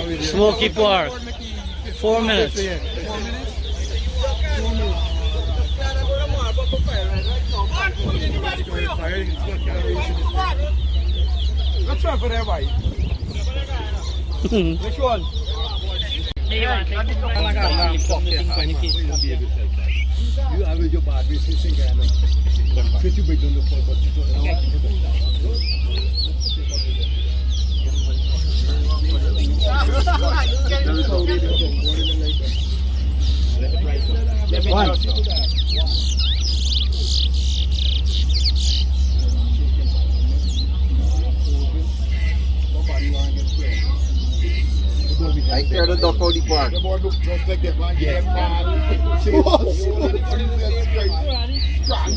Smoky Park. 4 minutes. Let's try for that white. Which one? You average your bad business again. Pretty big on the phone, but you don't I hear the duck out the park. The boy looks just like that man. Yes.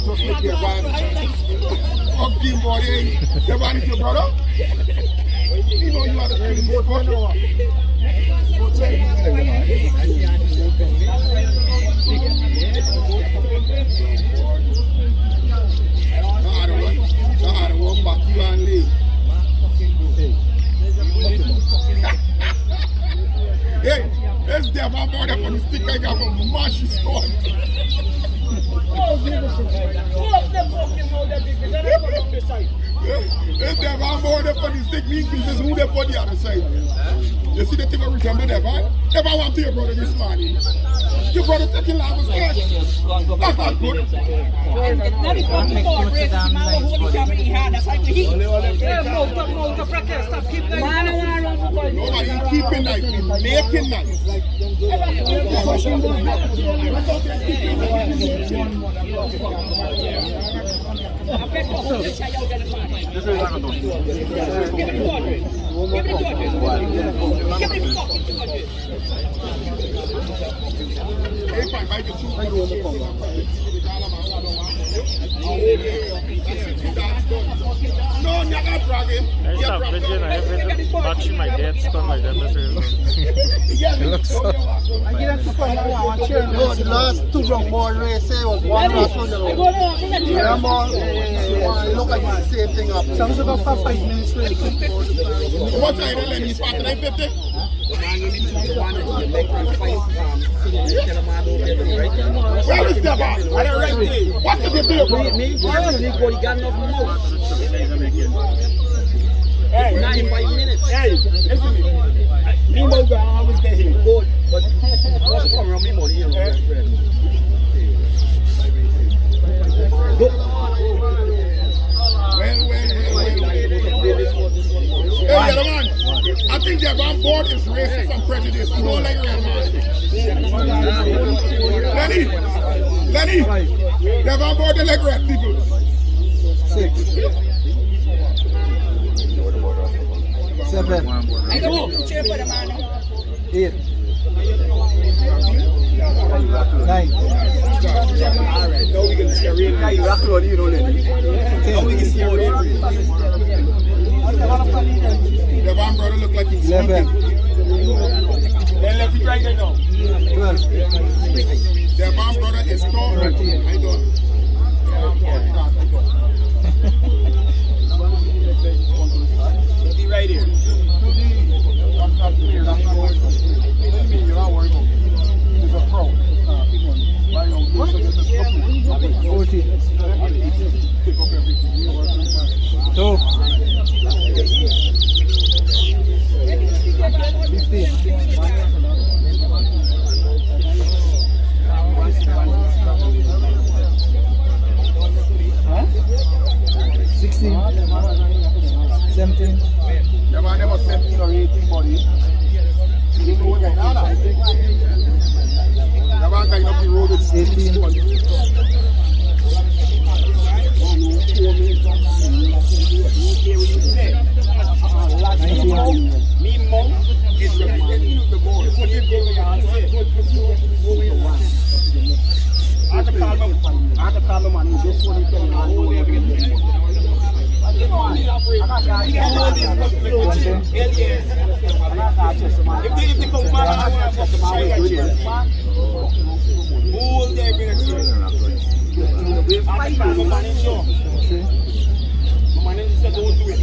Just like that man. Fucking boy, the man is your brother? You know you are the same boat one. I don't want back you and leave. Hey, let's have a border for the stick I got from Mashy Store. Let's have a border for the stick means this is who they put the other side. You see the thing I remember that, right? Never want to your brother this morning. Your brother taking lava cash. That's not good. Now the fucking board race, man, hold the camera in hand, that's like the heat. Yeah, mouth to practice, stop keep going. Nobody keeping nice, making nice. If I buy the two, I go on the phone. No, never dragging. I stop vision, I have watching my dad's stuff like that. It looks so. No, the last two wrong ball races was one last one. Remember, it looked like the same thing up. Sounds about 5 minutes race. What time did they start at 9:50? Where is the ball? What did you do, bro? Hey, 95 minutes. Hey, listen to me. Me money I always get him good, but what's come around me money here? Hey, the man. I think the van board is racist and prejudice. You don't like real man. Lenny, the van board is like red people. 6, 7, 8, 9. Now we can see a real guy. You rock on, you know, Lenny. Now we can see a real guy. The van brother look like he's 11. Then let me right there now. 12. The van brother is tall. I don't. Be right here. That's not clear. That's not worried about. What do you mean you're not worried about? He's a pro. 14. 2. 15. 16. 17. The man never 17 or 18 body. You don't know what now. The man going up the road with 18. 19. Me mom is representing the board. I have to call the man. This one is getting on the way. If they come back, I want to hold everything. We'll fight for manage you. Manage to go to it.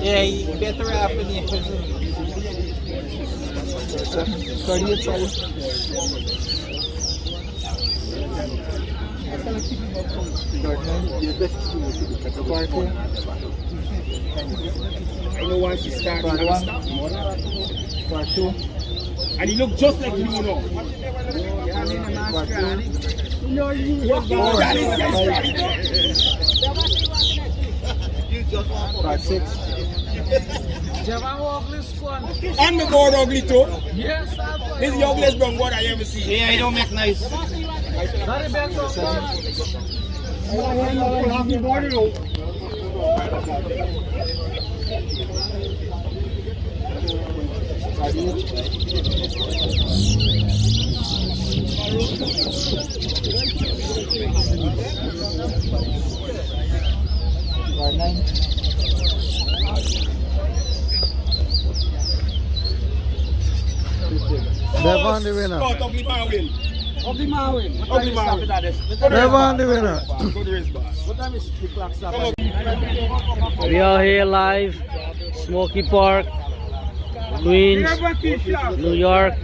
Yeah, he better have it. 38 size. I know once he started, Part 2. and he looked just like me, you know. Part 6. And the board ugly too. Yes, this is the ugliest brown board I ever see. Yeah, he don't make nice. Part 9. Devon the winner. Spot ugly man win. Ugly man win. Ugly man win. Devon the winner. Go to race, boss. What time is the clock stop? We are here live, Smoky Park, Queens, New York.